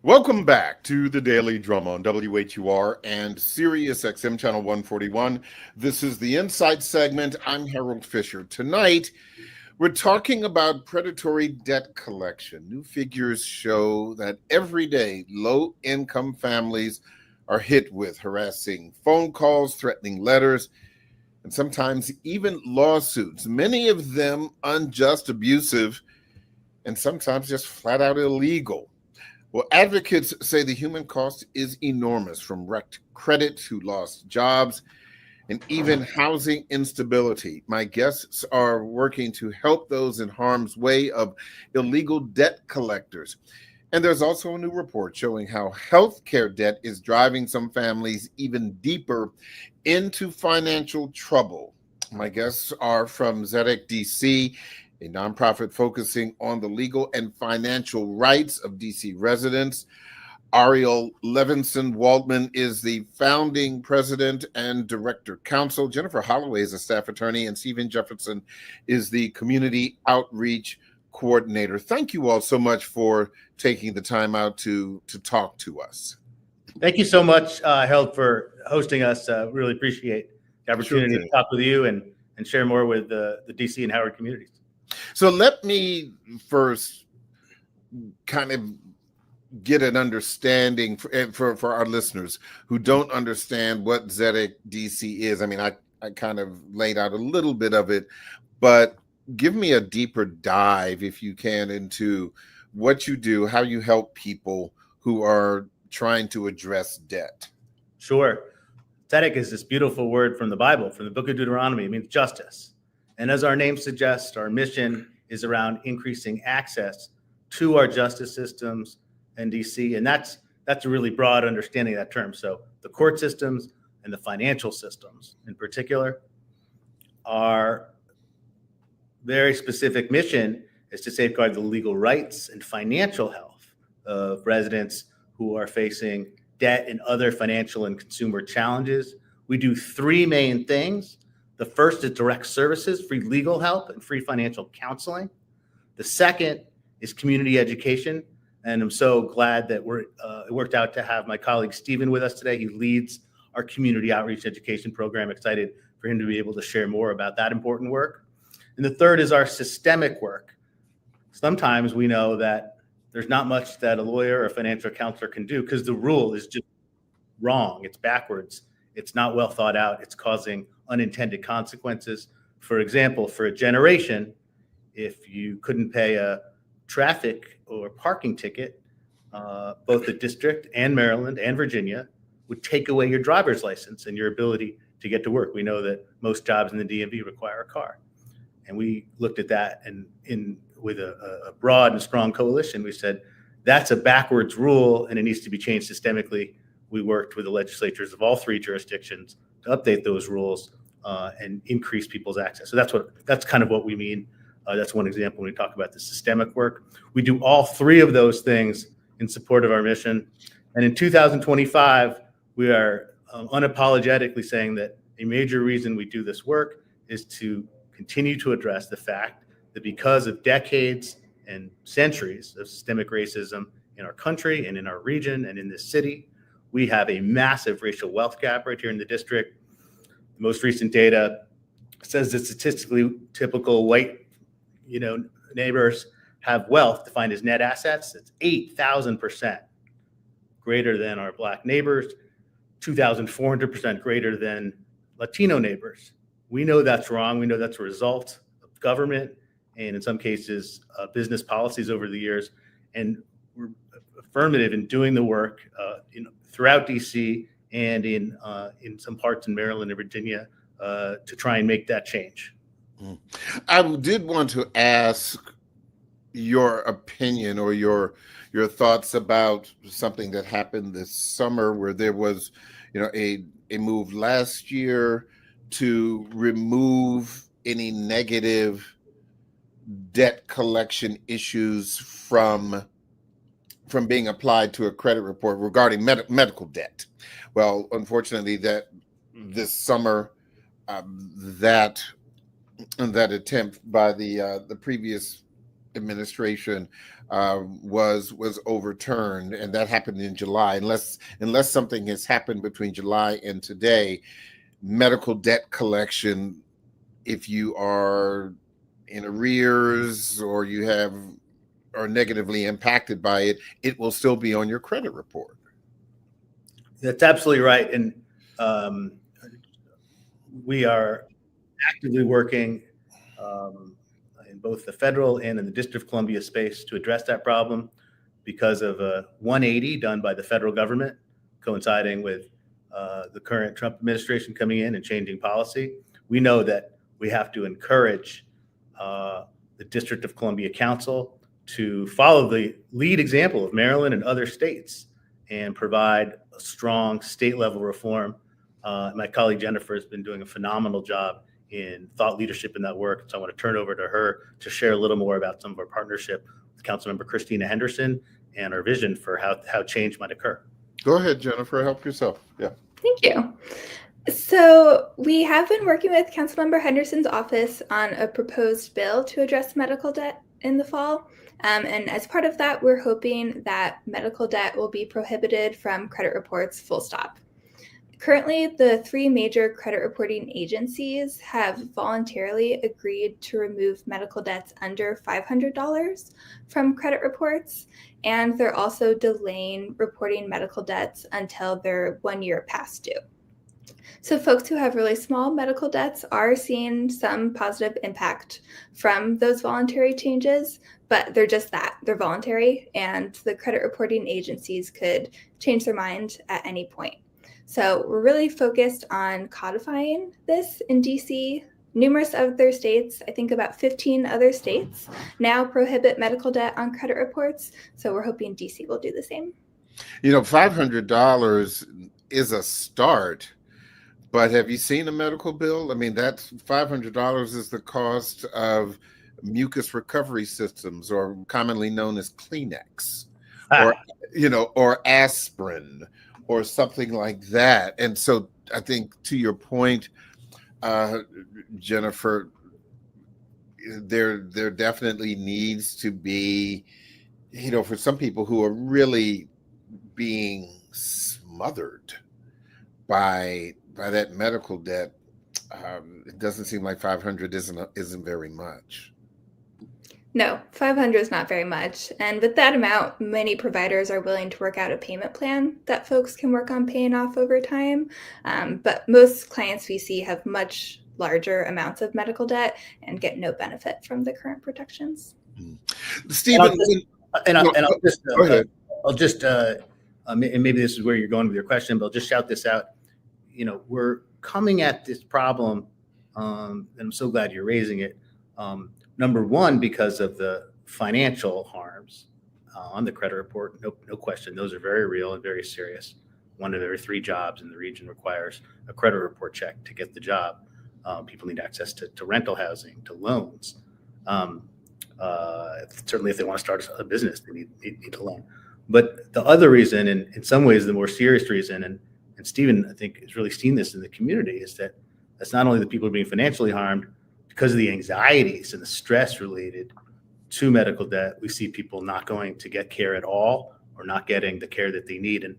Welcome back to the Daily Drama on WHUR and Sirius XM Channel 141. This is the Insight segment. I'm Harold Fisher. Tonight, we're talking about predatory debt collection. New figures show that every day low-income families are hit with harassing phone calls, threatening letters, and sometimes even lawsuits, many of them unjust, abusive, and sometimes just flat out illegal. Well, advocates say the human cost is enormous, from wrecked credit to lost jobs and even housing instability. My guests are working to help those in harm's way of illegal debt collectors. And there's also a new report showing how healthcare debt is driving some families even deeper into financial trouble. My guests are from Zedek DC, a nonprofit focusing on the legal and financial rights of DC residents. Ariel Levinson Waldman is the founding president and director counsel. Jennifer Holloway is a staff attorney, and Stephen Jefferson is the community outreach coordinator. Thank you all so much for taking the time out to talk to us. Thank you so much, Harold, for hosting us. Really appreciate the opportunity to talk with you and share more with the DC and Howard communities. So let me first kind of get an understanding for our listeners who don't understand what Zedek DC is. I mean, I kind of laid out a little bit of it, but give me a deeper dive, if you can, into what you do, how you help people who are trying to address debt. Sure. Zedek is this beautiful word from the Bible, from the book of Deuteronomy. It means justice. And as our name suggests, our mission is around increasing access to our justice systems in DC. And that's a really broad understanding of that term. So the court systems and the financial systems in particular, our very specific mission is to safeguard the legal rights and financial health of residents who are facing debt and other financial and consumer challenges. We do three main things. The first is direct services, free legal help, and free financial counseling. The second is community education. And I'm so glad that it worked out to have my colleague Stephen with us today. He leads our community outreach education program. Excited for him to be able to share more about that important work. And the third is our systemic work. Sometimes we know that there's not much that a lawyer or financial counselor can do because the rule is just wrong. It's backwards. It's not well thought out. It's causing unintended consequences. For example, for a generation, if you couldn't pay a traffic or parking ticket, both the district and Maryland and Virginia would take away your driver's license and your ability to get to work. We know that most jobs in the DMV require a car. And we looked at that and with a broad and strong coalition, we said, that's a backwards rule and it needs to be changed systemically. We worked with the legislatures of all three jurisdictions to update those rules and increase people's access. So that's kind of what we mean. That's one example when we talk about the systemic work. We do all three of those things in support of our mission. And in 2025, we are unapologetically saying that a major reason we do this work is to continue to address the fact that because of decades and centuries of systemic racism in our country and in our region and in this city, we have a massive racial wealth gap right here in the district. The most recent data says that statistically typical white, neighbors have wealth defined as net assets. It's 8,000% greater than our Black neighbors, 2,400% greater than Latino neighbors. We know that's wrong. We know that's a result of government and in some cases business policies over the years. And we're affirmative in doing the work throughout DC and in some parts in Maryland and Virginia to try and make that change. I did want to ask your opinion or your thoughts about something that happened this summer where there was, a move last year to remove any negative debt collection issues from being applied to a credit report regarding medical debt. Well, unfortunately, that this summer, that attempt by the previous administration was overturned, and that happened in July. Unless something has happened between July and today, medical debt collection, if you are in arrears or you are negatively impacted by it, it will still be on your credit report. That's absolutely right. And we are actively working in both the federal and in the District of Columbia space to address that problem because of a 180 done by the federal government, coinciding with the current Trump administration coming in and changing policy. We know that we have to encourage the District of Columbia Council to follow the lead example of Maryland and other states and provide a strong state level reform. My colleague Jennifer has been doing a phenomenal job in thought leadership in that work. So I want to turn over to her to share a little more about some of our partnership with Councilmember Christina Henderson and our vision for how change might occur. Go ahead, Jennifer, help yourself. Yeah. Thank you. So we have been working with Councilmember Henderson's office on a proposed bill to address medical debt in the fall. And as part of that, we're hoping that medical debt will be prohibited from credit reports, full stop. Currently, the 3 major credit reporting agencies have voluntarily agreed to remove medical debts under $500 from credit reports, and they're also delaying reporting medical debts until they're 1 year past due. So folks who have really small medical debts are seeing some positive impact from those voluntary changes, but they're just that, they're voluntary, and the credit reporting agencies could change their mind at any point. So we're really focused on codifying this in DC. Numerous other states, I think about 15 other states, now prohibit medical debt on credit reports. So we're hoping DC will do the same. You know, $500 is a start, but have you seen a medical bill? I mean, that's $500 is the cost of mucus recovery systems, or commonly known as Kleenex, or aspirin, or something like that. And so I think, to your point, Jennifer, there definitely needs to be, for some people who are really being smothered by that medical debt, it doesn't seem like 500 isn't very much. No, 500 is not very much. And with that amount, many providers are willing to work out a payment plan that folks can work on paying off over time. But most clients we see have much larger amounts of medical debt and get no benefit from the current protections. Stephen, I'll just and maybe this is where you're going with your question, but I'll just shout this out. We're coming at this problem, and I'm so glad you're raising it. Number one, because of the financial harms on the credit report, no question, those are very real and very serious. 1 of every 3 jobs in the region requires a credit report check to get the job. People need access to rental housing, to loans. Certainly, if they want to start a business, they need a loan. But the other reason, and in some ways the more serious reason, and Stephen, I think, has really seen this in the community, is that that's not only the people being financially harmed, because of the anxieties and the stress related to medical debt, we see people not going to get care at all or not getting the care that they need. And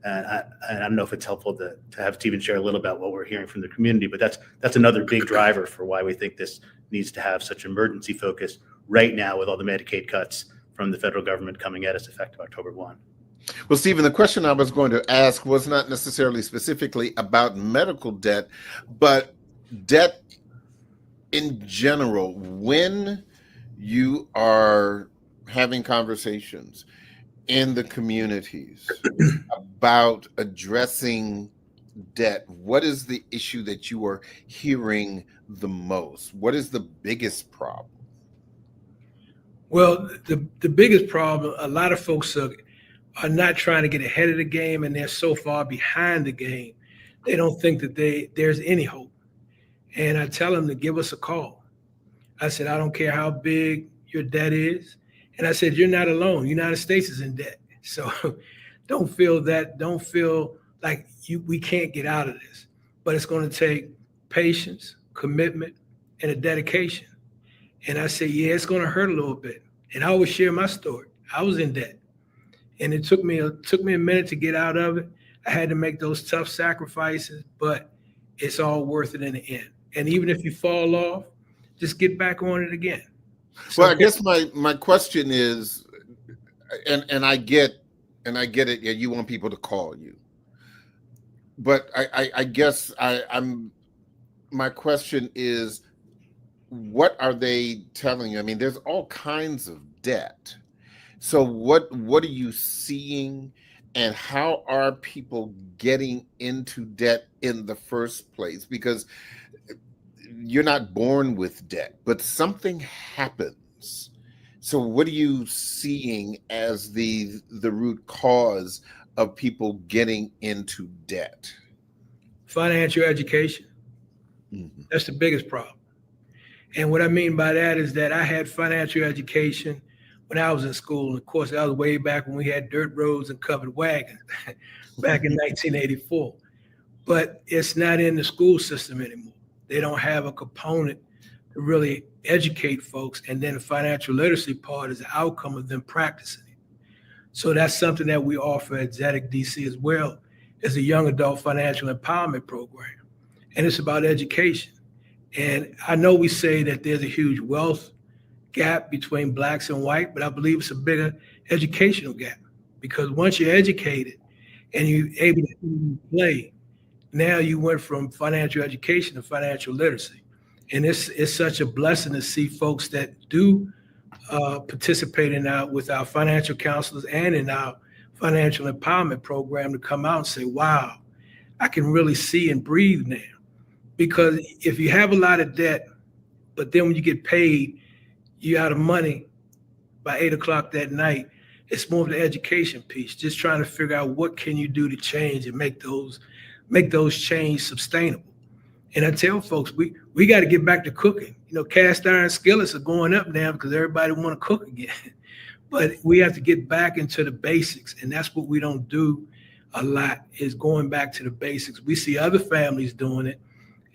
I don't know if it's helpful to have Stephen share a little about what we're hearing from the community, but that's another big driver for why we think this needs to have such emergency focus right now with all the Medicaid cuts from the federal government coming at us effective October 1. Well, Stephen, the question I was going to ask was not necessarily specifically about medical debt, but debt in general. When you are having conversations in the communities about addressing debt, what is the issue that you are hearing the most? What is the biggest problem? Well, the biggest problem, a lot of folks are not trying to get ahead of the game, and they're so far behind the game, they don't think that there's any hope. And I tell them to give us a call. I said, I don't care how big your debt is. And I said, you're not alone. The United States is in debt. So don't feel like we can't get out of this. But it's going to take patience, commitment, and a dedication. And I say, yeah, it's going to hurt a little bit. And I always share my story. I was in debt, and it took me a minute to get out of it. I had to make those tough sacrifices, but it's all worth it in the end. And even if you fall off, just get back on it again. Well, I guess my question is, and I get it. Yeah, you want people to call you, but I guess my question is, what are they telling you? I mean, there's all kinds of debt. So what are you seeing, and how are people getting into debt in the first place? Because you're not born with debt, but something happens. So what are you seeing as the root cause of people getting into debt? Financial education. Mm-hmm. That's the biggest problem. And what I mean by that is that I had financial education when I was in school. And of course, that was way back when we had dirt roads and covered wagons back in 1984. But it's not in the school system anymore. They don't have a component to really educate folks. And then the financial literacy part is the outcome of them practicing it. So that's something that we offer at ZEDEC DC as well, as a young adult financial empowerment program. And it's about education. And I know we say that there's a huge wealth gap between blacks and white, but I believe it's a bigger educational gap, because once you're educated and you're able to play, now you went from financial education to financial literacy. And it's such a blessing to see folks that do participate with our financial counselors and in our financial empowerment program to come out and say, wow, I can really see and breathe now. Because if you have a lot of debt, but then when you get paid, you're out of money by 8 o'clock that night, it's more of the education piece, just trying to figure out what can you do to change and make those change sustainable. And I tell folks, we got to get back to cooking. You know, cast iron skillets are going up now because everybody want to cook again. But we have to get back into the basics. And that's what we don't do a lot, is going back to the basics. We see other families doing it.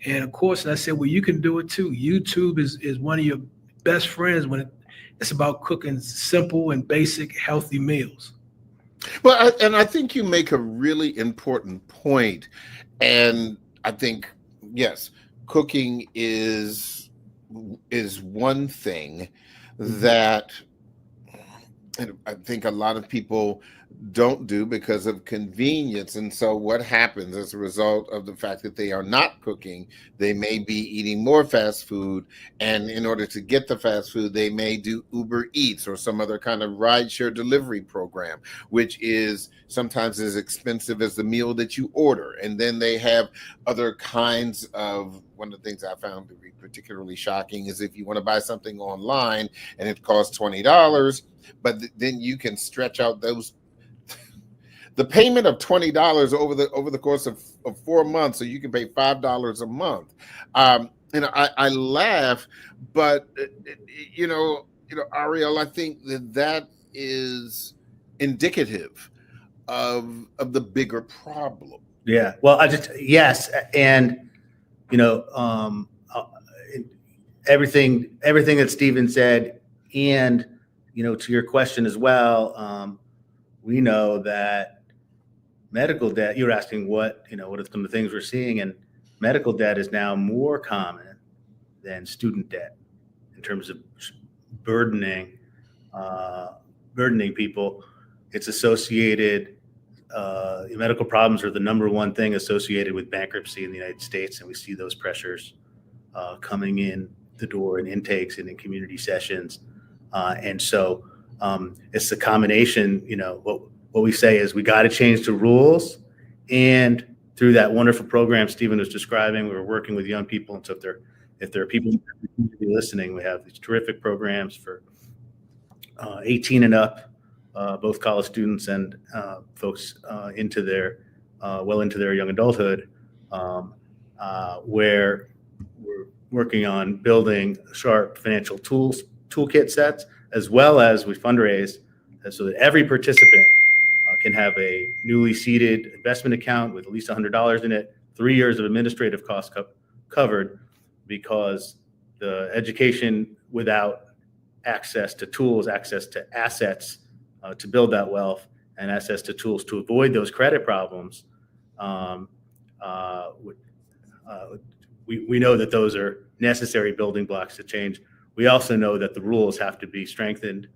And of course, I said, well, you can do it too. YouTube is one of your best friends when it's about cooking simple and basic, healthy meals. Well, and I think you make a really important point. And I think, yes, cooking is one thing that I think a lot of people don't do because of convenience. And so what happens as a result of the fact that they are not cooking, they may be eating more fast food. And in order to get the fast food, they may do Uber Eats or some other kind of rideshare delivery program, which is sometimes as expensive as the meal that you order. And then they have other kinds of, one of the things I found to be particularly shocking is if you want to buy something online and it costs $20, but then you can stretch out the payment of $20 over the course of 4 months, so you can pay $5 a month. And I laugh, but Ariel, I think that is indicative of the bigger problem. Yeah. Well, yes, and everything that Stephen said, and to your question as well, we know that medical debt, you were asking what are some of the things we're seeing, and medical debt is now more common than student debt in terms of burdening people. It's associated, medical problems are the number one thing associated with bankruptcy in the United States. And we see those pressures coming in the door in intakes and in community sessions. And so it's a combination, what we say is we got to change the rules. And through that wonderful program Stephen was describing, we were working with young people. And so if there are people who be listening, we have these terrific programs for 18 and up, both college students and folks into their young adulthood, where we're working on building sharp financial toolkit sets, as well as we fundraise so that every participant can have a newly seeded investment account with at least $100 in it, 3 years of administrative costs covered, because the education without access to tools, access to assets to build that wealth, and access to tools to avoid those credit problems, we know that those are necessary building blocks to change. We also know that the rules have to be strengthened,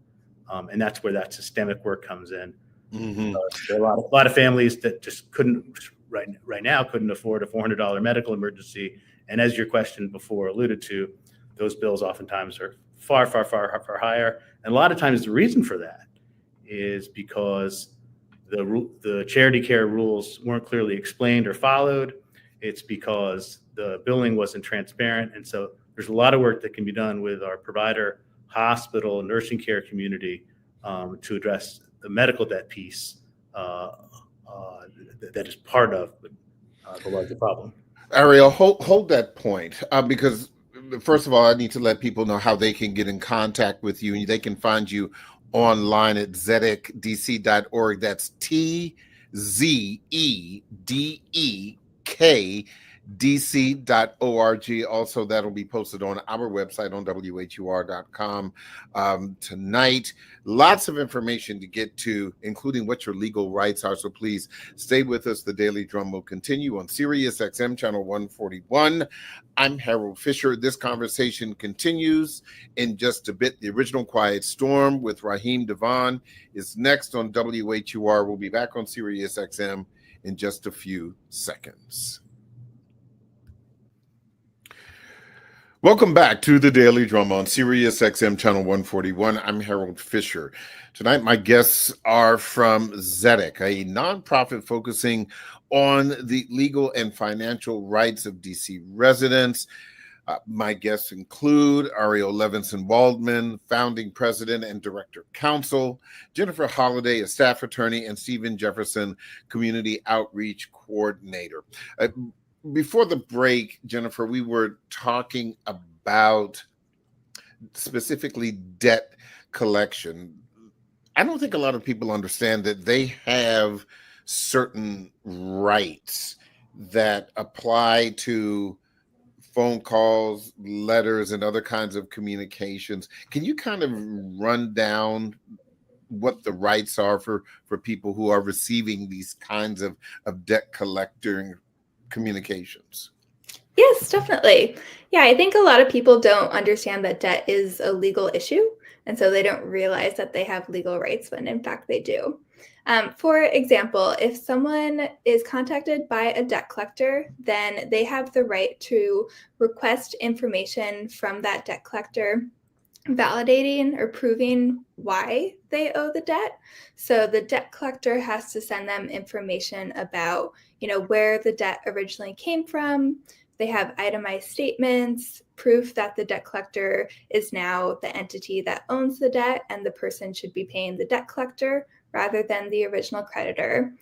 and that's where that systemic work comes in. Mm-hmm. There are a lot of families that just couldn't afford a $400 medical emergency. And as your question before alluded to, those bills oftentimes are far higher. And a lot of times the reason for that is because the charity care rules weren't clearly explained or followed. It's because the billing wasn't transparent. And so there's a lot of work that can be done with our provider, hospital, nursing care community to address the medical debt piece that is part of the larger problem. Ariel, hold that point because first of all, I need to let people know how they can get in contact with you, and they can find you online at zedekdc.org. That's TZEDEK.org. Also, that'll be posted on our website on WHUR.com tonight. Lots of information to get to, including what your legal rights are. So please stay with us. The Daily Drum will continue on Sirius XM channel 141. I'm Harold Fisher. This conversation continues in just a bit. The original Quiet Storm with Raheem Devon is next on WHUR. We'll be back on Sirius XM in just a few seconds. Welcome back to the Daily Drum on Sirius XM channel 141. I'm Harold Fisher. Tonight, my guests are from ZEDEK, a nonprofit focusing on the legal and financial rights of DC residents. My guests include Ariel Levinson-Waldman, founding president and director counsel, Jennifer Holliday, a staff attorney, and Stephen Jefferson, community outreach coordinator. Before the break, Jennifer, we were talking about specifically debt collection. I don't think a lot of people understand that they have certain rights that apply to phone calls, letters, and other kinds of communications. Can you kind of run down what the rights are for people who are receiving these kinds of debt collecting communications? Yes, definitely. Yeah, I think a lot of people don't understand that debt is a legal issue, and so they don't realize that they have legal rights when in fact they do. For example, if someone is contacted by a debt collector, then they have the right to request information from that debt collector validating or proving why they owe the debt. So the debt collector has to send them information about, where the debt originally came from. They have itemized statements, proof that the debt collector is now the entity that owns the debt and the person should be paying the debt collector rather than the original creditor.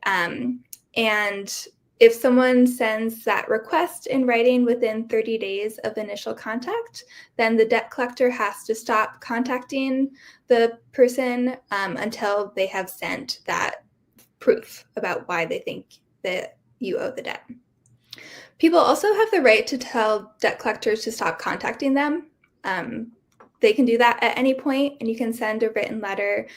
And if someone sends that request in writing within 30 days of initial contact, then the debt collector has to stop contacting the person until they have sent that proof about why they think that you owe the debt. People also have the right to tell debt collectors to stop contacting them. They can do that at any point, and you can send a written letter.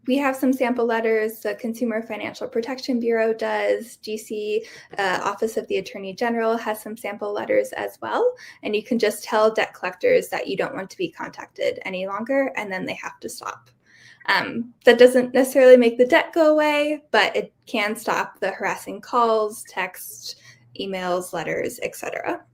We have some sample letters. The Consumer Financial Protection Bureau does. DC Office of the Attorney General has some sample letters as well. And you can just tell debt collectors that you don't want to be contacted any longer, and then they have to stop. That doesn't necessarily make the debt go away, but it can stop the harassing calls, texts, emails, letters, etc.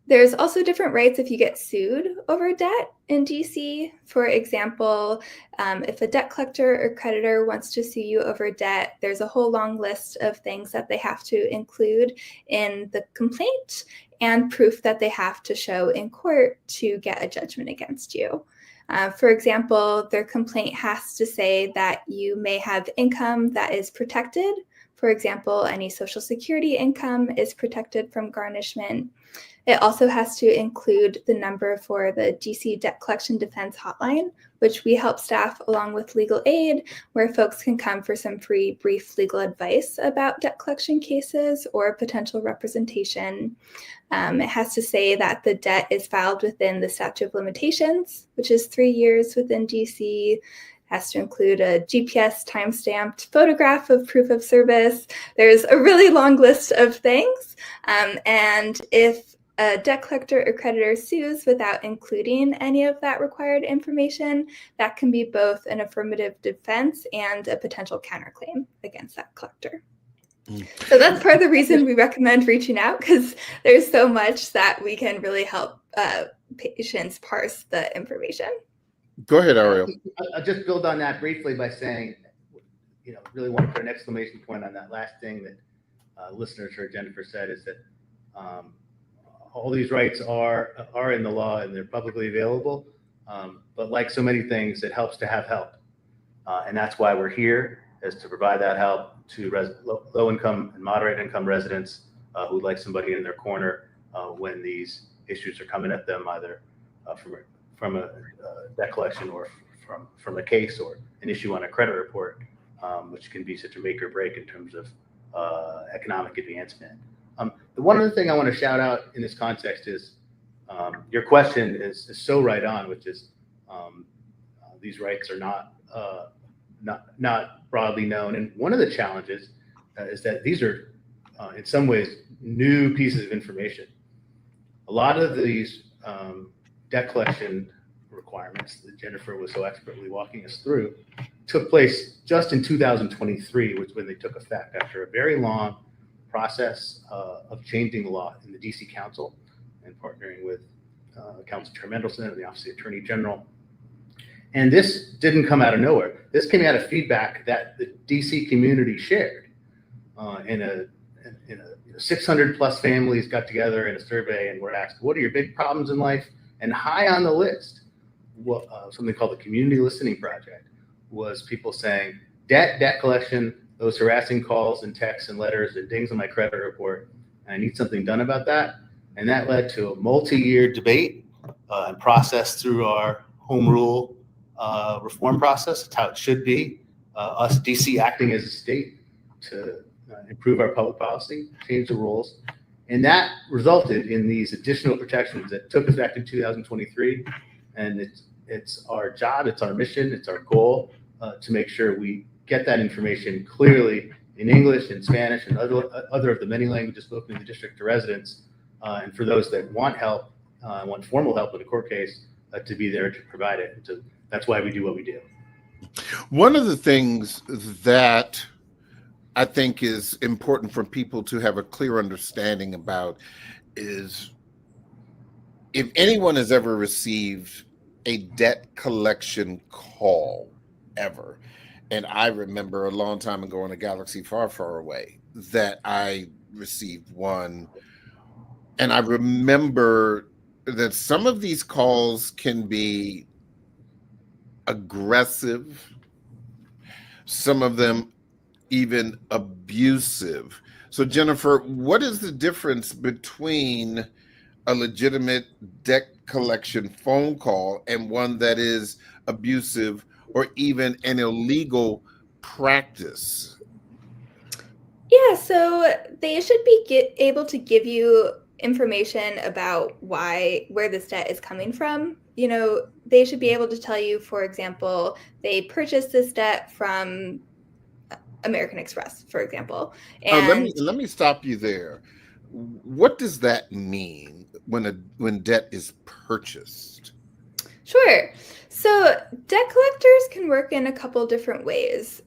There's also different rights if you get sued over debt in DC. For example, if a debt collector or creditor wants to sue you over debt, there's a whole long list of things that they have to include in the complaint and proof that they have to show in court to get a judgment against you. For example, their complaint has to say that you may have income that is protected For example, any Social Security income is protected from garnishment. It also has to include the number for the DC Debt Collection Defense Hotline, which we help staff along with legal aid, where folks can come for some free, brief legal advice about debt collection cases or potential representation. It has to say that the debt is filed within the statute of limitations, which is 3 years within DC. Has to include a GPS time-stamped photograph of proof of service. There's a really long list of things. And if a debt collector or creditor sues without including any of that required information, that can be both an affirmative defense and a potential counterclaim against that collector. So that's part of the reason we recommend reaching out, because there's so much that we can really help patients parse the information. Go ahead, Ariel. I'll just build on that briefly by saying, really want to put an exclamation point on that last thing that listeners heard Jennifer said, is that all these rights are in the law and they're publicly available. But like so many things, it helps to have help. And that's why we're here, is to provide that help to low income and moderate income residents who'd like somebody in their corner when these issues are coming at them, either from a debt collection or from a case or an issue on a credit report, which can be such a make or break in terms of economic advancement. The one other thing I want to shout out in this context is your question is so right on, which is these rights are not broadly known. And one of the challenges is that these are in some ways new pieces of information. A lot of these debt collection requirements that Jennifer was so expertly walking us through took place just in 2023, which when they took effect after a very long process of changing the law in the DC Council and partnering with Council Chair Mendelson and the Office of the Attorney General. And this didn't come out of nowhere. This came out of feedback that the DC community shared. In a 600 plus families got together in a survey and were asked, what are your big problems in life? And high on the list, something called the Community Listening Project, was people saying debt collection, those harassing calls and texts and letters and dings on my credit report, and I need something done about that. And that led to a multi-year debate and process through our home rule reform process. It's how it should be. Us DC acting as a state to improve our public policy, change the rules. And that resulted in these additional protections that took effect in 2023. And it's our job, it's our mission, it's our goal to make sure we get that information clearly in English and Spanish and other of the many languages spoken in the district to residents. And for those that want help, want formal help in a court case, to be there to provide it. And so that's why we do what we do. One of the things that I think is important for people to have a clear understanding about is if anyone has ever received a debt collection call ever, and I remember a long time ago in a galaxy far, far away that I received one, and I remember that some of these calls can be aggressive, some of them even abusive. So Jennifer, what is the difference between a legitimate debt collection phone call and one that is abusive or even an illegal practice? Yeah, so they should be able to give you information about where this debt is coming from. They should be able to tell you, for example, they purchased this debt from American Express, for example. And let me stop you there. What does that mean when debt is purchased? Sure. So debt collectors can work in a couple different ways.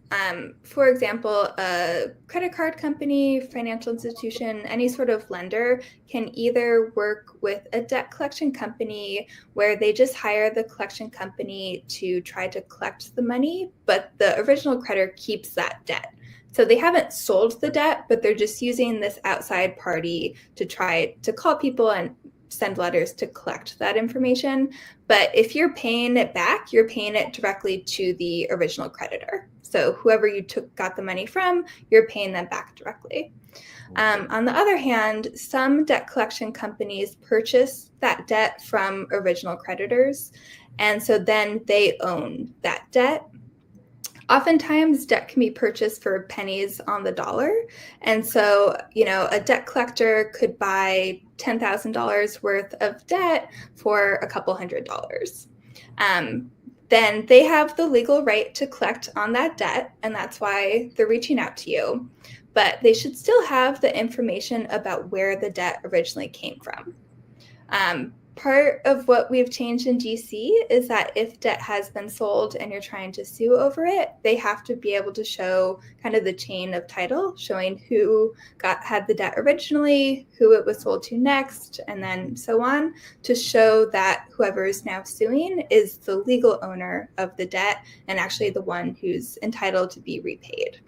For example, a credit card company, financial institution, any sort of lender can either work with a debt collection company where they just hire the collection company to try to collect the money, but the original creditor keeps that debt. So they haven't sold the debt, but they're just using this outside party to try to call people and send letters to collect that information. But if you're paying it back, you're paying it directly to the original creditor. So whoever you got the money from, you're paying them back directly. On the other hand, some debt collection companies purchase that debt from original creditors, and so then they own that debt. Oftentimes, debt can be purchased for pennies on the dollar. And so, a debt collector could buy $10,000 worth of debt for a couple $100s. Then they have the legal right to collect on that debt, and that's why they're reaching out to you. But they should still have the information about where the debt originally came from. Part of what we've changed in DC is that if debt has been sold and you're trying to sue over it, they have to be able to show kind of the chain of title, showing who had the debt originally, who it was sold to next, and then so on, to show that whoever is now suing is the legal owner of the debt and actually the one who's entitled to be repaid.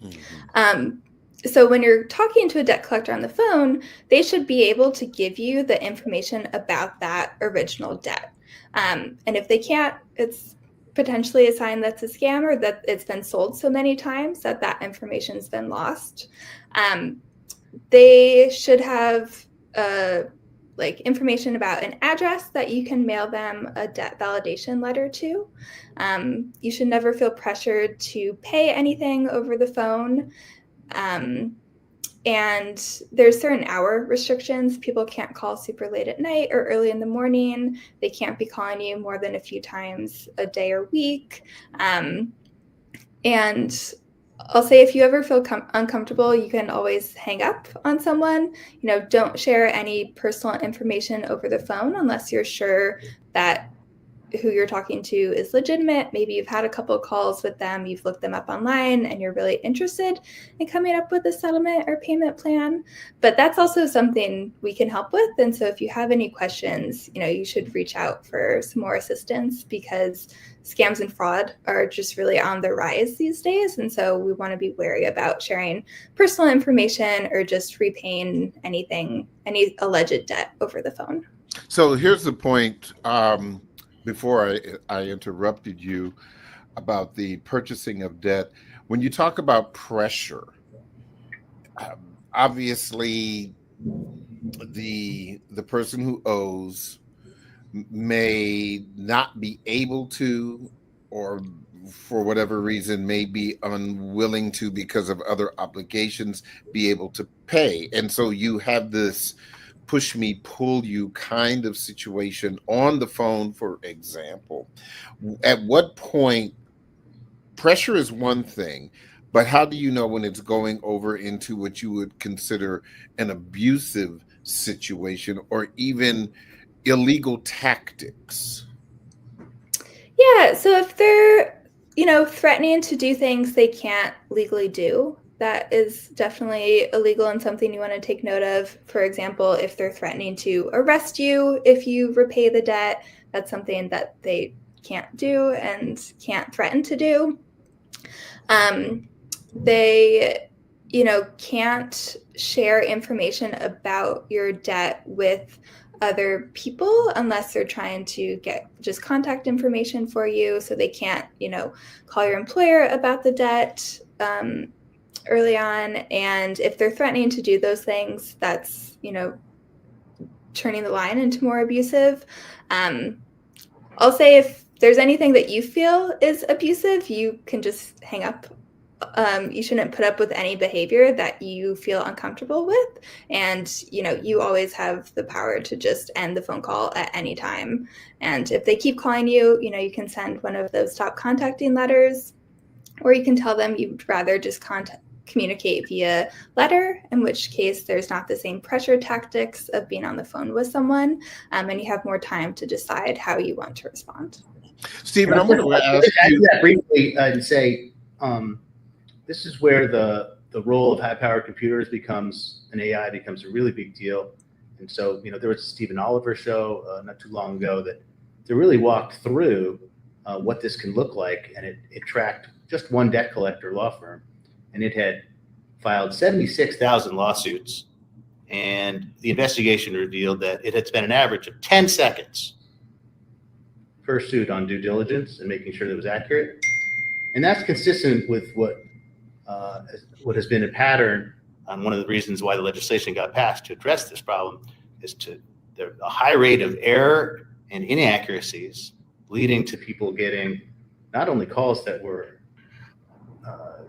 Mm-hmm. So when you're talking to a debt collector on the phone, they should be able to give you the information about that original debt. And if they can't, it's potentially a sign that's a scam or that it's been sold so many times that that information's been lost. They should have information about an address that you can mail them a debt validation letter to. You should never feel pressured to pay anything over the phone. And there's certain hour restrictions. People can't call super late at night or early in the morning. They can't be calling you more than a few times a day or week. And I'll say if you ever feel uncomfortable, you can always hang up on someone. Don't share any personal information over the phone unless you're sure that who you're talking to is legitimate. Maybe you've had a couple of calls with them, you've looked them up online, and you're really interested in coming up with a settlement or payment plan. But that's also something we can help with. And so if you have any questions, you should reach out for some more assistance, because scams and fraud are just really on the rise these days. And so we want to be wary about sharing personal information or just repaying any alleged debt over the phone. So here's the point. Before I interrupted you about the purchasing of debt, when you talk about pressure, obviously the person who owes may not be able to, or for whatever reason may be unwilling to, because of other obligations, be able to pay. And so you have this push me, pull you kind of situation on the phone, for example. At what point, pressure is one thing, but how do you know when it's going over into what you would consider an abusive situation or even illegal tactics? Yeah, so if they're, threatening to do things they can't legally do, that is definitely illegal and something you want to take note of. For example, if they're threatening to arrest you if you repay the debt, that's something that they can't do and can't threaten to do. They, can't share information about your debt with other people unless they're trying to get just contact information for you. So they can't, call your employer about the debt early on. And if they're threatening to do those things, that's, turning the line into more abusive. I'll say if there's anything that you feel is abusive, you can just hang up. You shouldn't put up with any behavior that you feel uncomfortable with. And, you always have the power to just end the phone call at any time. And if they keep calling you, you can send one of those stop contacting letters, or you can tell them you'd rather just communicate via letter, in which case there's not the same pressure tactics of being on the phone with someone, and you have more time to decide how you want to respond. Stephen, I'm going to ask you that briefly and say, this is where the role of high-powered computers becomes a really big deal. And so, there was a Stephen Oliver show not too long ago that really walked through what this can look like, and it tracked just one debt collector law firm. And it had filed 76,000 lawsuits And the investigation revealed that it had spent an average of 10 seconds per suit on due diligence and making sure that it was accurate. And that's consistent with what has been a pattern. One of the reasons why the legislation got passed to address this problem is a high rate of error and inaccuracies, leading to people getting not only calls that were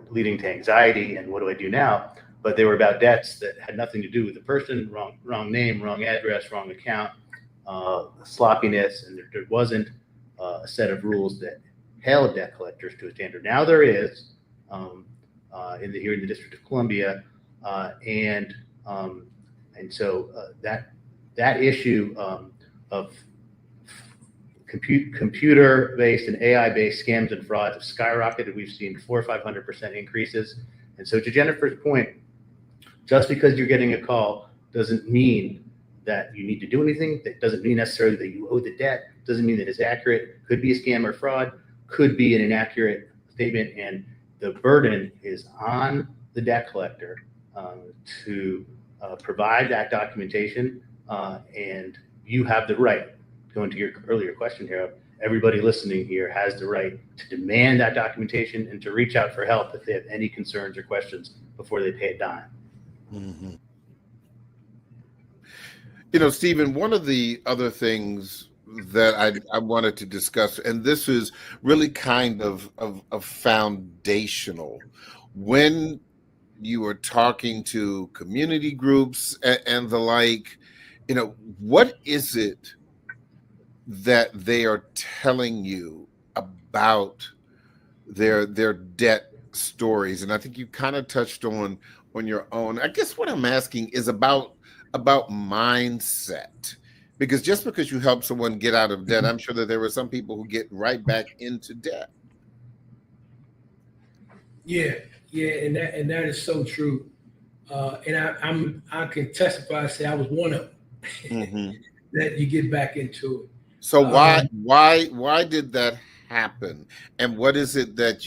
leading to anxiety and what do I do now, but they were about debts that had nothing to do with the person, wrong name, wrong address, wrong account, sloppiness, and there wasn't a set of rules that held debt collectors to a standard. Now there is here in the District of Columbia, and so that issue of computer-based and AI-based scams and frauds have skyrocketed. We've seen 400% or 500% increases. And so to Jennifer's point, just because you're getting a call doesn't mean that you need to do anything. That doesn't mean necessarily that you owe the debt. Doesn't mean that it's accurate. Could be a scam or fraud. Could be an inaccurate statement. And the burden is on the debt collector to provide that documentation. And you have the right, going to your earlier question here, everybody listening here has the right to demand that documentation and to reach out for help if they have any concerns or questions before they pay a dime. Mm-hmm. You know, Stephen, one of the other things that I wanted to discuss, and this is really kind of foundational, when you are talking to community groups and the like, you know, what is it that they are telling you about their debt stories? And I think you kind of touched on your own. I guess what I'm asking is about mindset, because just because you help someone get out of debt, I'm sure that there are some people who get right back into debt. Yeah, and that is so true. And I can testify and say I was one of them. Mm-hmm. That you get back into it. So why did that happen? And what is it that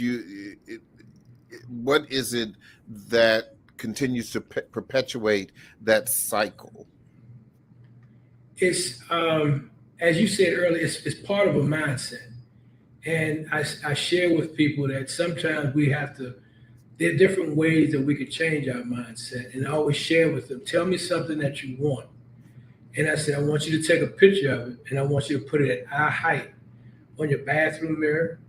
continues to perpetuate that cycle? It's as you said earlier, it's part of a mindset. And I share with people that sometimes there are different ways that we could change our mindset. And I always share with them, tell me something that you want. And I said, I want you to take a picture of it, and I want you to put it at eye height on your bathroom mirror,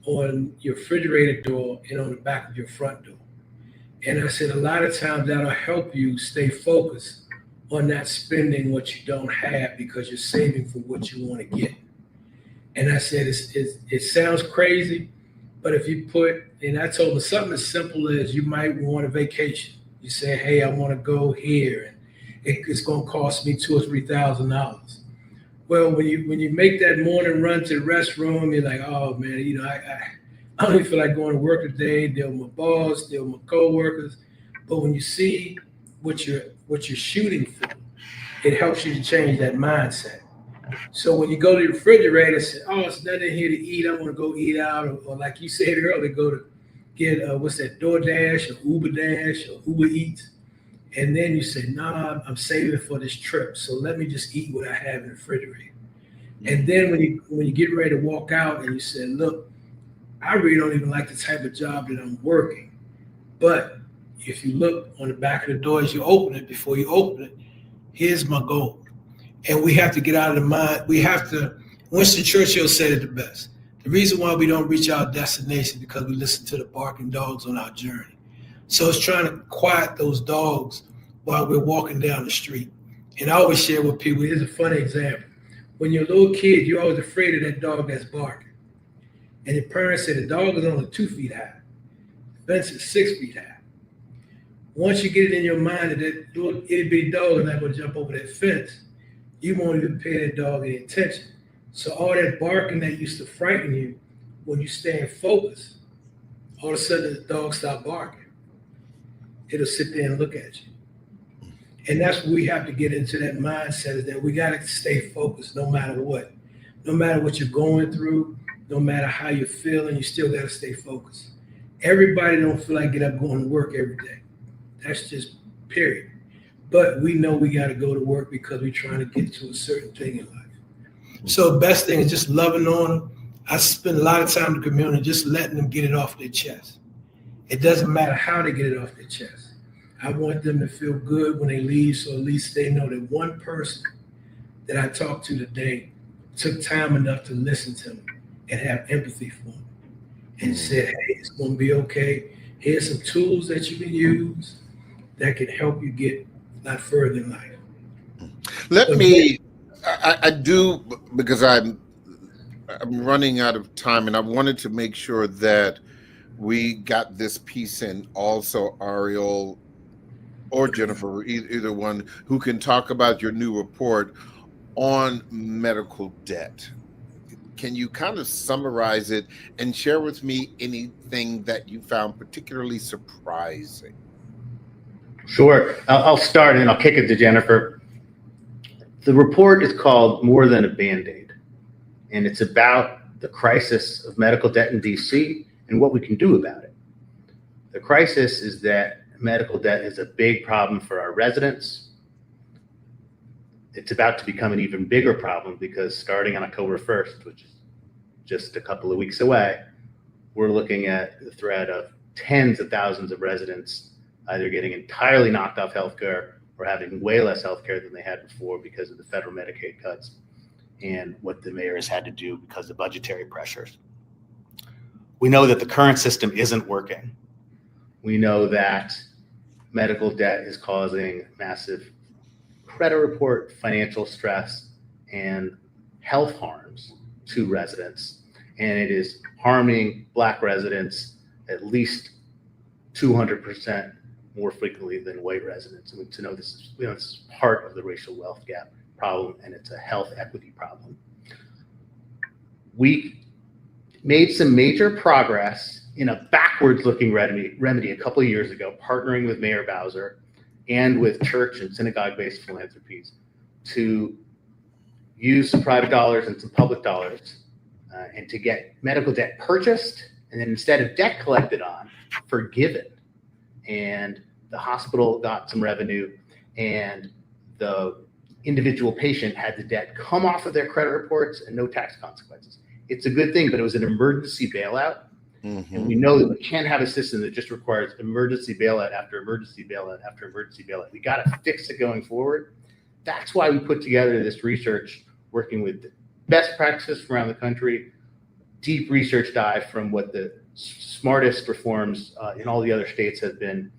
on your refrigerator door, and on the back of your front door. And I said, a lot of times that'll help you stay focused on not spending what you don't have because you're saving for what you want to get. And I said, it sounds crazy, but if you and I told them something as simple as you might want a vacation. You say, hey, I want to go here, and it's going to cost me $2,000 or $3,000. Well, when you make that morning run to the restroom, you're like, oh man, you know, I don't even feel like going to work today. Deal with my boss, deal with my coworkers. But when you see what you're shooting for, it helps you to change that mindset. So when you go to the refrigerator and say, oh, it's nothing here to eat, I want to go eat out, or like you said earlier, go to get DoorDash or UberDash or Uber Eats. And then you say, nah, I'm saving for this trip. So let me just eat what I have in the refrigerator. And then when you get ready to walk out and you say, look, I really don't even like the type of job that I'm working. But if you look on the back of the door as you open it, before you open it, here's my goal. And we have to get out of the mind. Winston Churchill said it the best. The reason why we don't reach our destination is because we listen to the barking dogs on our journey. So it's trying to quiet those dogs while we're walking down the street. And I always share with people, here's a funny example. When you're a little kid, you're always afraid of that dog that's barking. And the parents say the dog is only 2 feet high. The fence is 6 feet high. Once you get it in your mind that little itty bitty dog is not going to jump over that fence, you won't even pay that dog any attention. So all that barking that used to frighten you, when you stay in focus, all of a sudden the dog stops barking. It'll sit there and look at you. And that's what we have to get into, that mindset, is that we got to stay focused no matter what. No matter what you're going through, no matter how you're feeling, you still got to stay focused. Everybody don't feel like get up going to work every day. That's just period. but we know we got to go to work because we're trying to get to a certain thing in life. So best thing is just loving on them. I spend a lot of time in the community just letting them get it off their chest. It doesn't matter how they get it off their chest. I want them to feel good when they leave, so at least they know that one person that I talked to today took time enough to listen to them and have empathy for them and said, hey, it's going to be okay. Here's some tools that you can use that can help you get a lot further in life. I do, because I'm running out of time, and I wanted to make sure that we got this piece in also, Ariel or Jennifer, either one, who can talk about your new report on medical debt. Can you kind of summarize it and share with me anything that you found particularly surprising? Sure. I'll start and I'll kick it to Jennifer. The report is called More Than a Band-Aid, and it's about the crisis of medical debt in DC and what we can do about it. The crisis is that medical debt is a big problem for our residents. It's about to become an even bigger problem because starting on October 1st, which is just a couple of weeks away, we're looking at the threat of tens of thousands of residents either getting entirely knocked off healthcare or having way less healthcare than they had before because of the federal Medicaid cuts and what the mayor has had to do because of budgetary pressures. We know that the current system isn't working. We know that medical debt is causing massive credit report, financial stress, and health harms to residents. And it is harming Black residents at least 200% more frequently than white residents. And to know this is part of the racial wealth gap problem, and it's a health equity problem. We made some major progress in a backwards-looking remedy a couple of years ago, partnering with Mayor Bowser and with church and synagogue-based philanthropies to use some private dollars and some public dollars and to get medical debt purchased, and then instead of debt collected on, forgiven. And the hospital got some revenue, and the individual patient had the debt come off of their credit reports and no tax consequences. It's a good thing, but it was an emergency bailout. Mm-hmm. And we know that we can't have a system that just requires emergency bailout after emergency bailout after emergency bailout. We got to fix it going forward. That's why we put together this research, working with best practices from around the country, deep research dive from what the smartest reforms in all the other states have been.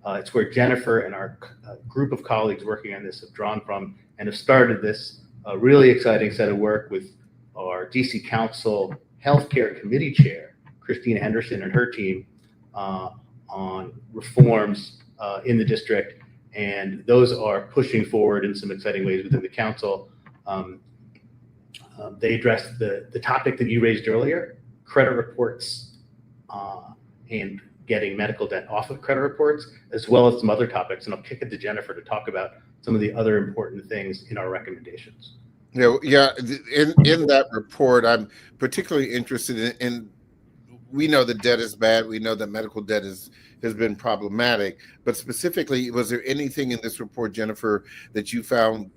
It's where Jennifer and our group of colleagues working on this have drawn from and have started this really exciting set of work with our DC Council Healthcare Committee Chair, Christina Henderson, and her team on reforms in the district. And those are pushing forward in some exciting ways within the council. They addressed the topic that you raised earlier, credit reports and getting medical debt off of credit reports, as well as some other topics. And I'll kick it to Jennifer to talk about some of the other important things in our recommendations. In that report, I'm particularly interested in we know that debt is bad. We know that medical debt has been problematic. But specifically, was there anything in this report, Jennifer, that you found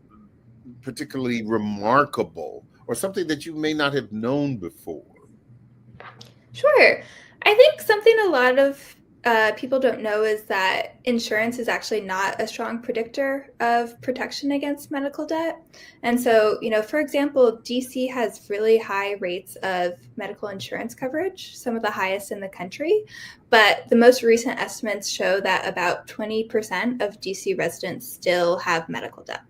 particularly remarkable or something that you may not have known before? Sure. I think something a lot of people don't know is that insurance is actually not a strong predictor of protection against medical debt. And so, for example, DC has really high rates of medical insurance coverage, some of the highest in the country. But the most recent estimates show that about 20% of DC residents still have medical debt.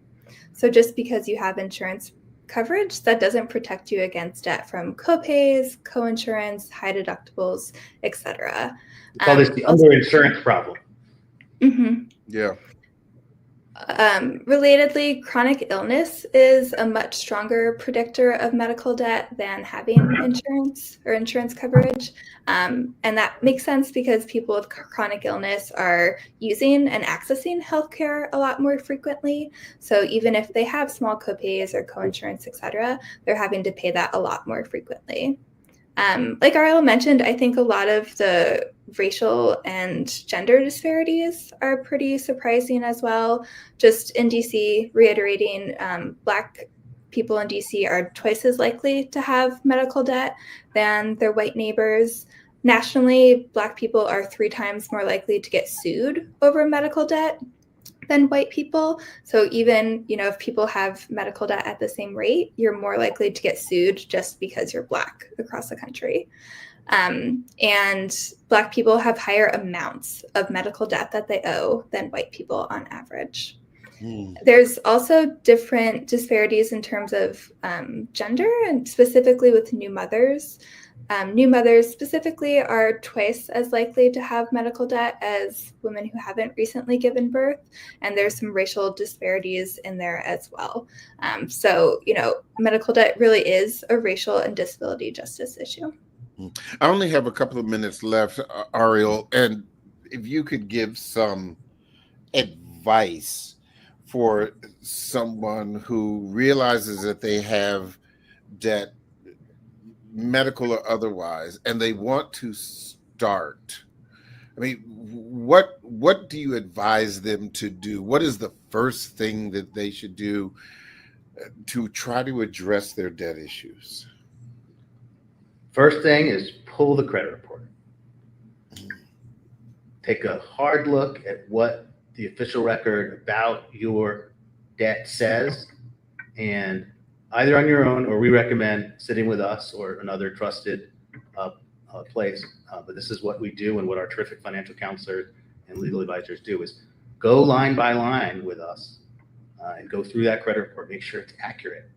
So just because you have insurance coverage, that doesn't protect you against debt from copays, coinsurance, high deductibles, etc. We call this the underinsurance problem. Mm-hmm. Yeah. Relatedly, chronic illness is a much stronger predictor of medical debt than having insurance or insurance coverage. And that makes sense because people with chronic illness are using and accessing healthcare a lot more frequently. So even if they have small copays or coinsurance, et cetera, they're having to pay that a lot more frequently. Like Ariel mentioned, I think a lot of the racial and gender disparities are pretty surprising as well. Just in DC, reiterating, Black people in DC are twice as likely to have medical debt than their white neighbors. Nationally, Black people are 3 times more likely to get sued over medical debt than white people. So even, if people have medical debt at the same rate, you're more likely to get sued just because you're Black across the country. And Black people have higher amounts of medical debt that they owe than white people on average. There's also different disparities in terms of gender, and specifically with new mothers. New mothers specifically are twice as likely to have medical debt as women who haven't recently given birth. And there's some racial disparities in there as well. So, medical debt really is a racial and disability justice issue. I only have a couple of minutes left, Ariel, and if you could give some advice for someone who realizes that they have debt, medical or otherwise, and they want to start. I mean, what do you advise them to do? What is the first thing that they should do to try to address their debt issues? First thing is pull the credit report. Take a hard look at what the official record about your debt says, and either on your own, or we recommend sitting with us or another trusted place. But this is what we do, and what our terrific financial counselors and legal advisors do is go line by line with us and go through that credit report, make sure it's accurate.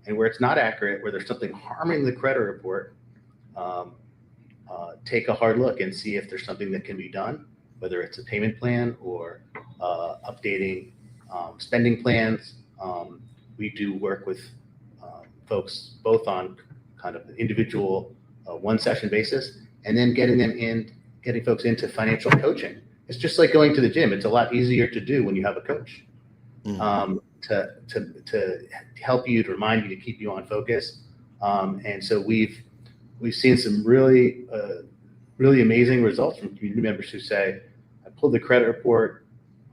And where it's not accurate, where there's something harming the credit report, take a hard look and see if there's something that can be done, whether it's a payment plan or updating spending plans. We do work with folks both on kind of an individual one session basis, and then getting folks into financial coaching. It's just like going to the gym. It's a lot easier to do when you have a coach to help you, to remind you, to keep you on focus. And so we've seen some really amazing results from community members who say, I pulled the credit report,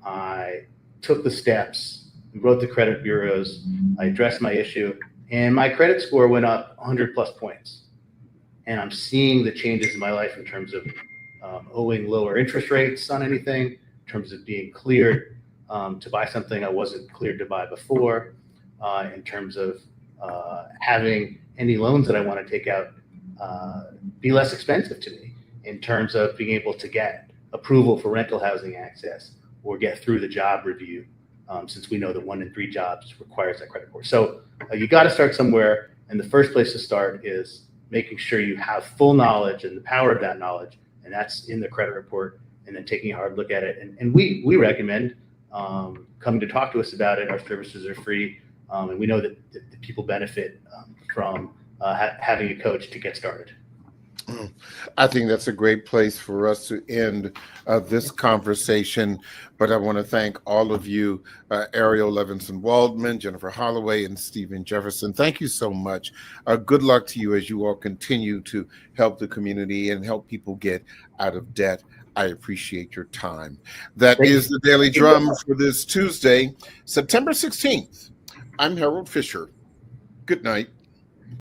I took the steps, we wrote the credit bureaus, I addressed my issue, and my credit score went up 100 plus points. And I'm seeing the changes in my life in terms of owing lower interest rates on anything, in terms of being cleared to buy something I wasn't cleared to buy before, in terms of having any loans that I want to take out be less expensive to me, in terms of being able to get approval for rental housing access or get through the job review, since we know that 1 in 3 jobs requires that credit report. So you got to start somewhere, and the first place to start is making sure you have full knowledge and the power of that knowledge, and that's in the credit report, and then taking a hard look at it. And we recommend coming to talk to us about it. Our services are free, and we know that people benefit from having a coach to get started. I think that's a great place for us to end this conversation. But I want to thank all of you, Ariel Levinson-Waldman, Jennifer Holloway, and Stephen Jefferson. Thank you so much. Good luck to you as you all continue to help the community and help people get out of debt. I appreciate your time. That is the Daily Drum for this Tuesday, September 16th. I'm Harold Fisher. Good night.